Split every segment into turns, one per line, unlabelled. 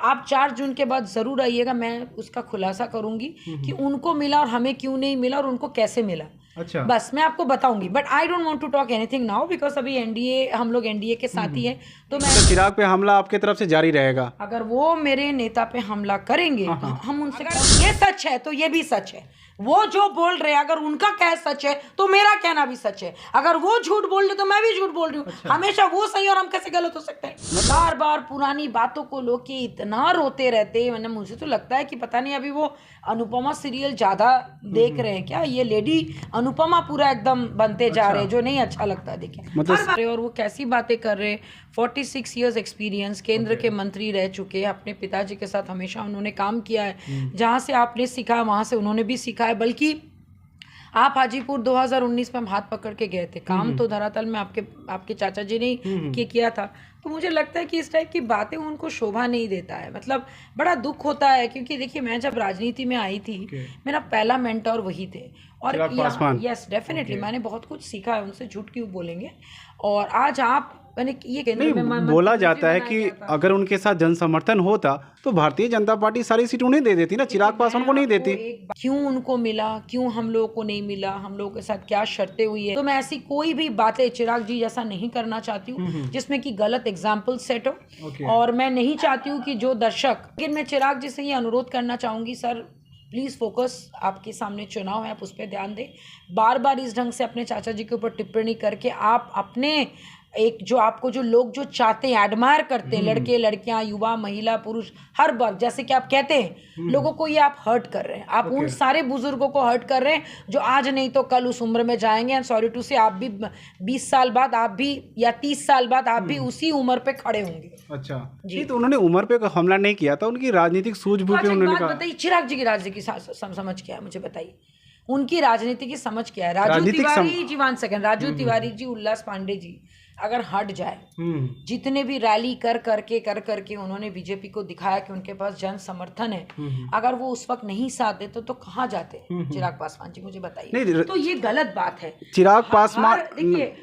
आप 4 जून के बाद ज़रूर आइएगा, मैं उसका खुलासा करूंगी कि उनको मिला और हमें क्यों नहीं मिला और उनको कैसे मिला।
अच्छा,
बस मैं आपको बताऊंगी, but I don't want to talk anything now because अभी एनडीए, हम लोग एनडीए के साथी हैं, तो मैं
तो चिराग पे हमला आपके तरफ से जारी रहेगा?
अगर वो मेरे नेता पे हमला करेंगे तो हम उनसे, ये सच है तो ये भी सच है, वो जो बोल रहे हैं अगर उनका कह सच है तो मेरा कहना भी सच है, अगर वो झूठ बोल रहे तो मैं भी झूठ बोल रही हूँ। हमेशा वो सही और हम कैसे गलत हो सकते हैं? बार बार पुरानी बातों को लोग के इतना रोते रहते हैं, मतलब मुझे तो लगता है कि पता नहीं अभी वो अनुपमा सीरियल ज्यादा देख रहे हैं क्या, ये लेडी अनुपमा पूरा एकदम बनते जा रहे हैं, जो नहीं अच्छा लगता देखे मतलब। और वो कैसी बातें कर रहे हैं, 46 इयर्स एक्सपीरियंस, केंद्र के मंत्री रह चुके हैं, अपने पिताजी के साथ हमेशा उन्होंने काम किया है, जहाँ से आपने सीखा वहाँ से उन्होंने भी सीखा है। बल्कि आप हाजीपुर 2019 में हम हाथ पकड़ के गए थे, काम तो धरातल में आपके चाचा जी ने किया था। तो मुझे लगता है कि इस टाइप की बातें उनको शोभा नहीं देता है, मतलब बड़ा दुख होता है, क्योंकि देखिए मैं जब राजनीति में आई थी मेरा पहला मेंटोर वही थे, और यस डेफिनेटली मैंने बहुत कुछ सीखा है उनसे, झूठ क्यों बोलेंगे। और आज आप मैंने ये केंद्र में
बोला जाता है कि अगर उनके साथ जन समर्थन होता तो भारतीय जनता पार्टी सारी सीट उन्हें दे देती ना, चिराग पासवान को नहीं देती।
क्यों उनको मिला, क्यों हम लोगों को नहीं मिला, हम लोगों के साथ क्या शर्तें हुई है, तो मैं ऐसी कोई भी बातें चिराग जी जैसा नहीं करना चाहती हूँ जिसमें कि गलत एग्जाम्पल सेट हो। और मैं नहीं चाहती हूँ कि जो दर्शक, लेकिन मैं चिराग जी से ये अनुरोध करना चाहूंगी, सर प्लीज़ फोकस, आपके सामने चुनाव है, आप उस पर ध्यान दें। बार बार इस ढंग से अपने चाचा जी के ऊपर टिप्पणी करके आप अपने एक जो आपको जो लोग जो चाहते हैं, एडमायर करते हैं, लड़के लड़कियां, युवा, महिला, पुरुष, हर वर्ग, जैसे कि आप कहते हैं लोगों को, ये आप हर्ट कर रहे हैं। आप उन सारे बुजुर्गों को हर्ट कर रहे हैं जो आज नहीं तो कल उस उम्र में जाएंगे, एंड सॉरी टू से आप भी 20 साल बाद आप भी, या 30 साल बाद आप भी उसी उम्र पे खड़े होंगे।
अच्छा जी, तो उन्होंने उम्र पे हमला नहीं किया था, उनकी राजनीतिक सूझबूझ पे उन्होंने कहा।
बताइए चिराग जी की राजनीति की समझ क्या है, मुझे बताइए उनकी राजनीति की समझ क्या है। राजू तिवारी जी, 1 सेकंड, राजू तिवारी जी, उल्लास पांडे जी अगर हट जाए, जितने भी रैली कर करके उन्होंने बीजेपी को दिखाया कि उनके पास जन समर्थन है, अगर वो उस वक्त नहीं साथ देते तो कहाँ जाते चिराग पासवान जी, मुझे बताइए। तो ये गलत बात है।
चिराग पासवान,
देखिए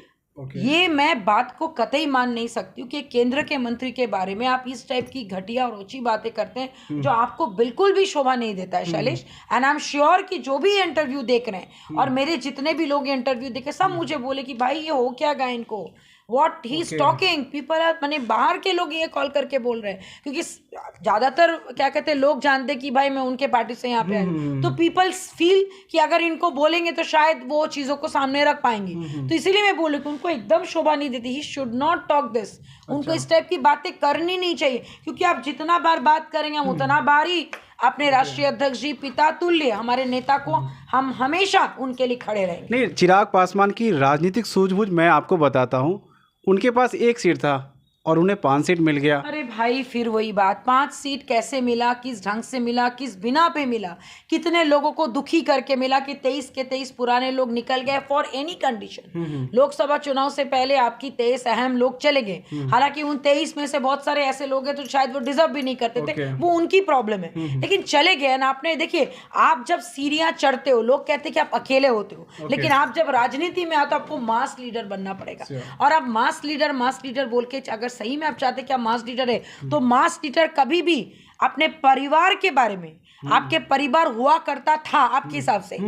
ये मैं बात को कतई मान नहीं सकती हूँ कि केंद्र के मंत्री के बारे में आप इस टाइप की घटिया और ऊंची बातें करते हैं जो आपको बिल्कुल भी शोभा नहीं देता है Shailesh. And I am sure कि जो भी इंटरव्यू देख रहे हैं और मेरे जितने भी लोग इंटरव्यू देखे, सब मुझे बोले कि भाई ये हो क्या गया इनको, what he is talking, people are, मैंने बाहर के लोग ये कॉल करके बोल रहे हैं, क्योंकि ज्यादातर क्या कहते हैं लोग जानते कि भाई मैं उनके पार्टी से यहाँ पे आया, तो पीपल फील कि अगर इनको बोलेंगे तो शायद वो चीजों को सामने रख पाएंगे, तो इसीलिए मैं बोलूँ कि उनको एकदम शोभा नहीं देती। He should not talk this, उनको इस टाइप की बातें करनी नहीं चाहिए, क्योंकि आप जितना बार बात करेंगे हम उतना बार ही अपने राष्ट्रीय अध्यक्ष जी, पिता तुल्य हमारे नेता को हम हमेशा उनके लिए खड़े रहेंगे।
नहीं, चिराग पासवान की राजनीतिक सूझबूझ मैं आपको बताता हूँ, उनके पास 1 सीट था और उन्हें 5 सीट मिल गया।
अरे भाई फिर वही बात, 5 सीट कैसे मिला, किस ढंग से मिला, किस बिना पे मिला, कितने लोगों को दुखी करके मिला कि 23 के 23 पुराने लोग निकल गए फॉर एनी कंडीशन। लोकसभा चुनाव से पहले आपकी 23 अहम लोग चले गए, हालांकि उन 23 में से बहुत सारे ऐसे लोग हैं तो शायद वो डिजर्व भी नहीं करते थे, वो उनकी प्रॉब्लम है, लेकिन चले गए ना। आपने देखिए, आप जब सीढ़ियां चढ़ते हो लोग कहते हैं कि आप अकेले होते हो, लेकिन आप जब राजनीति में आते हो आपको मास लीडर बनना पड़ेगा, और आप मास लीडर बोल के अगर सही में आप चाहते कि आप मास लीडर है, तो मास लीडर कभी भी अपने परिवार के बारे में, आपके परिवार हुआ करता था आपके हिसाब से,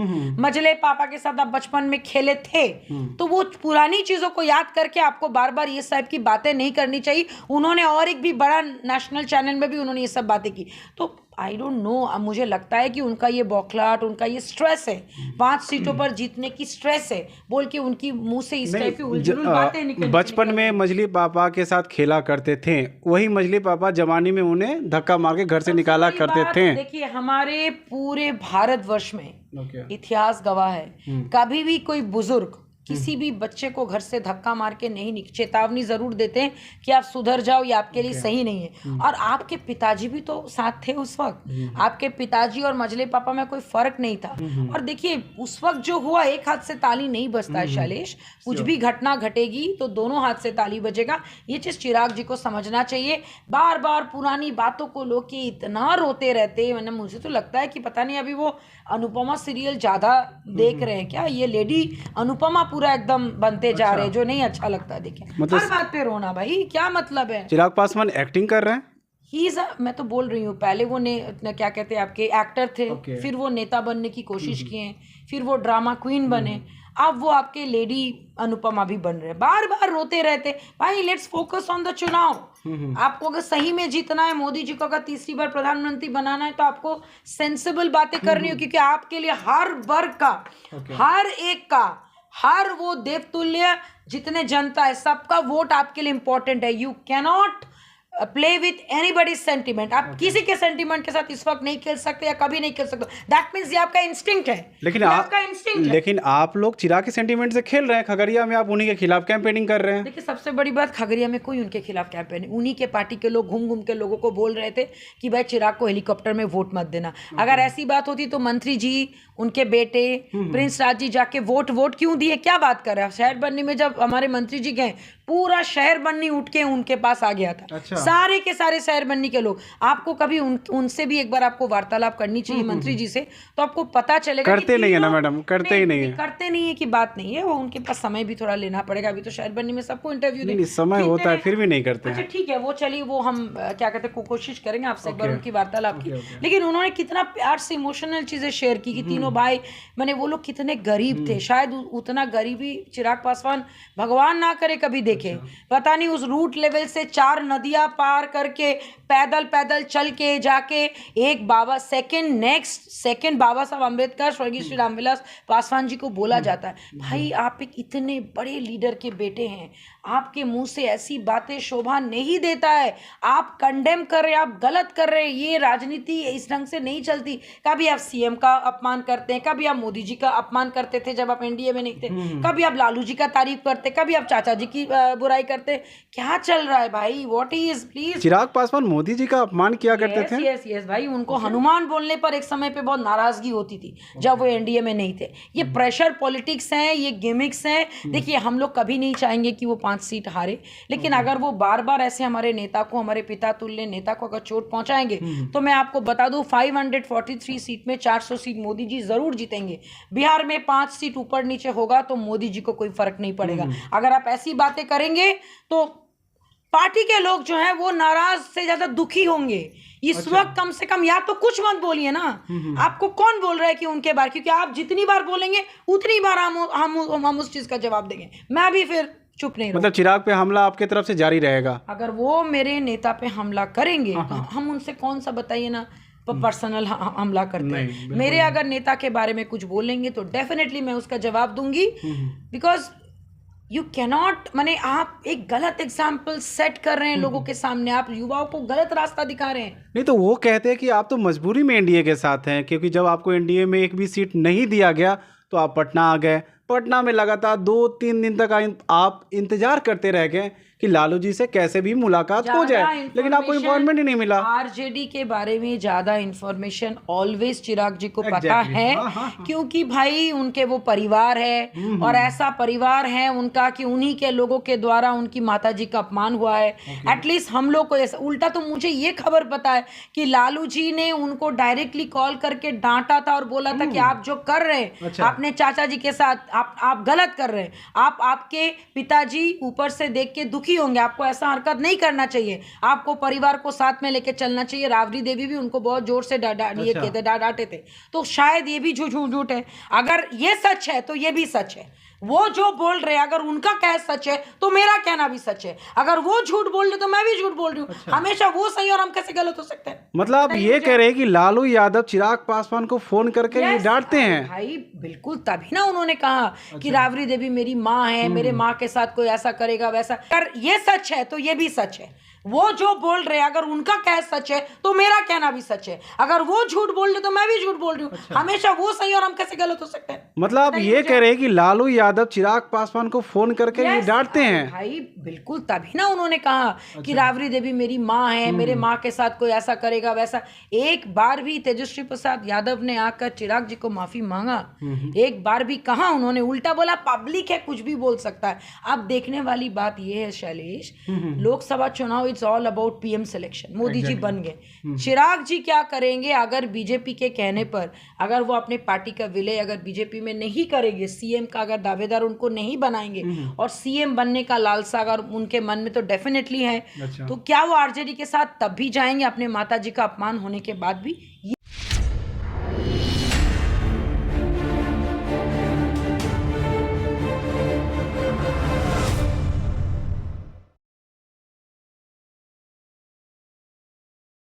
मजले पापा के साथ आप बचपन में खेले थे, तो वो पुरानी चीजों को याद करके आपको बार बार ये सब की बातें नहीं करनी चाहिए। उन्होंने और एक भी बड़ा नेशनल चैनल में भी उन्होंने ये सब बातें की, तो आई डोंट नो, मुझे लगता है कि उनका ये बौखलाहट, उनका ये स्ट्रेस है, 5 सीटों पर जीतने की स्ट्रेस है, बोल के उनकी मुंह से इस टाइप की उलझुल बातें निकल।
बचपन में मजली पापा के साथ खेला करते थे, वही मजली पापा जवानी में उन्हें धक्का मार के घर से निकाला करते थे।
देखिए हमारे पूरे भारतवर्ष में इतिहास गवाह है, कभी भी कोई बुजुर्ग किसी भी बच्चे को घर से धक्का मार के नहीं, चेतावनी जरूर देते हैं कि आप सुधर जाओ, ये आपके लिए सही नहीं है। और आपके पिताजी भी तो साथ थे उस वक्त, आपके पिताजी और मजले पापा में कोई फर्क नहीं था। और देखिए उस वक्त जो हुआ, एक हाथ से ताली नहीं बजता है शैलेश, कुछ भी घटना घटेगी तो दोनों हाथ से ताली बजेगा, ये चीज चिराग जी को समझना चाहिए। बार बार पुरानी बातों को लोग के इतना रोते रहते हैं, मतलब मुझे तो लगता है कि पता नहीं अभी वो अनुपमा सीरियल ज्यादा देख रहे हैं क्या, ये लेडी अनुपमा पूरा एकदम बनते जा रहे हैं, जो नहीं अच्छा लगता देखे, मतलब हर बात पे रोना, भाई क्या मतलब है।
चिराग पासवान एक्टिंग कर रहे हैं,
मैं तो बोल रही हूँ, पहले वो क्या कहते हैं आपके एक्टर थे, फिर वो नेता बनने की कोशिश किए, फिर वो ड्रामा क्वीन बने, अब वो आपके लेडी अनुपमा भी बन रहे हैं। बार बार रोते रहते भाई, लेट्स फोकस ऑन द चुनाव। आपको अगर सही में जीतना है, मोदी जी को अगर तीसरी बार प्रधानमंत्री बनाना है, तो आपको सेंसिबल बातें करनी हो, क्योंकि आपके लिए हर वर्ग का, हर एक का, हर वो देवतुल्य जितने जनता है, सबका वोट आपके लिए इंपॉर्टेंट है। You cannot play with anybody's sentiment. आप किसी के सेंटिमेंट के साथ इस वक्त नहीं खेल सकते या कभी नहीं खेल सकते। दैट मीन्स ये आपका इंस्टिंक्ट है।
लेकिन आप लोग चिराग के सेंटिमेंट से खेल रहे हैं। खगड़िया में आप उन्हीं के खिलाफ कैंपेनिंग कर रहे हैं।
देखिए, सबसे बड़ी बात, खगड़िया में कोई उनके खिलाफ कैंपेनिंग, उन्हीं के पार्टी के लोग घूम घूम के लोगों को बोल रहे थे कि भाई चिराग को हेलीकॉप्टर में वोट मत देना। अगर ऐसी बात होती तो मंत्री जी, उनके बेटे प्रिंस राज जी जाके वोट क्यों दिए? क्या बात कर रहे हैं? शहर बनने में जब हमारे मंत्री जी गए, पूरा शहर बन्नी उठ के उनके पास आ गया था। अच्छा। सारे के सारे शहर बन्नी के लोग। आपको कभी उनसे भी एक बार आपको वार्तालाप करनी चाहिए मंत्री जी से, तो आपको पता चलेगा।
करते नहीं है ना मैडम, करते ही नहीं है।
करते नहीं है कि बात नहीं है, वो उनके पास समय भी थोड़ा लेना पड़ेगा। अभी तो शहर बन्नी में सबको इंटरव्यू देने
समय होता है, फिर भी नहीं करते।
अच्छा ठीक है, वो चलिए, वो हम क्या कहते हैं, कोशिश करेंगे आपसे एक बार उनकी वार्तालाप की। लेकिन उन्होंने कितना प्यार से इमोशनल चीजें शेयर की कि तीनों भाई, मैंने वो लोग कितने गरीब थे। शायद उतना गरीबी चिराग पासवान भगवान ना करे कभी देखे। पता नहीं उस रूट लेवल से 4 नदियां पार करके पैदल चल के जाके एक बाबा सेकंड बाबा साहब अम्बेडकर, स्वर्गीय श्री रामविलास पासवान जी को बोला जाता है। भाई, आप एक इतने बड़े लीडर के बेटे हैं, आपके मुंह से ऐसी बातें शोभा नहीं देता है। आप कंडेम कर रहे हैं, आप गलत कर रहे हैं। ये राजनीति इस ढंग से नहीं चलती। कभी आप सीएम का अपमान करते हैं, कभी आप मोदी जी का अपमान करते थे जब आप एनडीए में नहीं थे, कभी आप लालू जी का तारीफ करते, कभी आप चाचा जी की बुराई करते। क्या चल रहा है भाई? What is, please.
Chirag Paswan Modi ji का अपमान किया करते थे।
यस भाई, उनको हनुमान बोलने पर एक समय पे बहुत नाराजगी होती थी जब वो एनडीए में नहीं थे। ये प्रेशर पॉलिटिक्स है, ये गिमिक्स हैं। देखिए, हम लोग कभी नहीं चाहेंगे कि वो 5 सीट हारे, लेकिन अगर वो बार बार ऐसे हमारे नेता को, हमारे पिता तुल्य नेता को अगर चोट पहुंचाएंगे, तो मैं आपको बता दूं 543 सीट में 400 सीट मोदी जी जरूर जीतेंगे। बिहार में 5 सीट ऊपर नीचे होगा तो मोदी जी को कोई फर्क नहीं पड़ेगा। अगर आप ऐसी बातें करेंगे तो पार्टी के लोग जो हैं वो नाराज से ज्यादा दुखी होंगे। इस वक्त कम से कम या तो कुछ मत बोलिए ना। आपको कौन बोल रहा है कि उनके बारे, क्योंकि आप जितनी बार बोलेंगे उतनी बार हम उस चीज का जवाब देंगे। मैं भी फिर चुप नहीं रहूंगा।
मतलब चिराग पे हमला आपके तरफ से जारी रहेगा?
अगर वो मेरे नेता पे हमला करेंगे तो हम उनसे कौन सा, बताइए ना, पर्सनल हमला करते हैं। मेरे अगर नेता के बारे में कुछ बोलेंगे तो डेफिनेटली मैं उसका जवाब दूंगी। बिकॉज यू कैनॉट, माने आप एक गलत एग्जाम्पल सेट कर रहे हैं लोगों के सामने। आप युवाओं को गलत रास्ता दिखा रहे हैं।
नहीं तो वो कहते हैं कि आप तो मजबूरी में एनडीए के साथ हैं, क्योंकि जब आपको एनडीए में एक भी सीट नहीं दिया गया तो आप पटना आ गए। पटना में लगातार 2-3 दिन तक आप इंतजार करते रह गए कि लालू जी से कैसे भी मुलाकात हो जाए, लेकिन आपको अपॉइंटमेंट ही नहीं मिला।
आरजेडी के बारे में ज्यादा इंफॉर्मेशन ऑलवेज चिराग जी को पता है। क्योंकि भाई उनके वो परिवार है, और ऐसा परिवार है उनका कि उन्हीं के लोगों के द्वारा उनकी माता जी का अपमान हुआ है। एटलीस्ट हम लोग को ऐसा, उल्टा तो मुझे ये खबर पता है कि लालू जी ने उनको डायरेक्टली कॉल करके डांटा था और बोला था कि आप जो कर रहे हैं अपने चाचा जी के साथ, आप गलत कर रहे हैं। आपके पिताजी ऊपर से देख के दुखी होंगे, आपको ऐसा हरकत नहीं करना चाहिए, आपको परिवार को साथ में लेके चलना चाहिए। राबड़ी देवी भी उनको बहुत जोर से डांटे थे। तो शायद ये भी झूठ है। अगर ये सच है तो ये भी सच है। वो जो बोल रहे हैं, अगर उनका कह सच है तो मेरा कहना भी सच है। अगर वो झूठ बोल रहे तो मैं भी झूठ बोल रही हूँ। हमेशा वो सही और हम कैसे गलत हो सकते हैं?
मतलब आप ये कह रहे हैं कि लालू यादव चिराग पासवान को फोन करके ये डांटते हैं?
भाई बिल्कुल, तभी ना उन्होंने कहा कि राबड़ी देवी मेरी माँ है, मेरे माँ के साथ कोई ऐसा करेगा वैसा। अगर ये सच है तो ये भी सच है। वो जो बोल रहे हैं, अगर उनका कह सच है तो मेरा कहना भी सच है। अगर वो झूठ बोल रहे तो मैं भी झूठ बोल रही हूँ। हमेशा वो सही और हम कैसे गलत हो सकते हैं?
मतलब आप ये कह रहे हैं कि लालू यादव चिराग पासवान को फोन करके ये डांटते हैं?
भाई बिल्कुल, तभी ना उन्होंने कहा कि राबड़ी देवी मेरी माँ है, मेरे माँ के साथ कोई ऐसा करेगा वैसा। एक बार भी तेजस्वी प्रसाद यादव ने आकर चिराग जी को माफी मांगा? एक बार भी कहा? उन्होंने उल्टा बोला पब्लिक है, कुछ भी बोल सकता है। अब देखने वाली बात यह है शैलेश, लोकसभा चुनाव it's all about PM selection. Modi ji बन गए, चिराग जी क्या करेंगे अगर बीजेपी के कहने पर, अगर वो अपने पार्टी का विलय अगर बीजेपी में नहीं करेंगे, सीएम का अगर दावेदार उनको नहीं बनाएंगे और सीएम बनने का लालसा अगर उनके मन में तो डेफिनेटली है, तो क्या वो आरजेडी के साथ तब भी जाएंगे अपने माता जी का अपमान होने के बाद भी?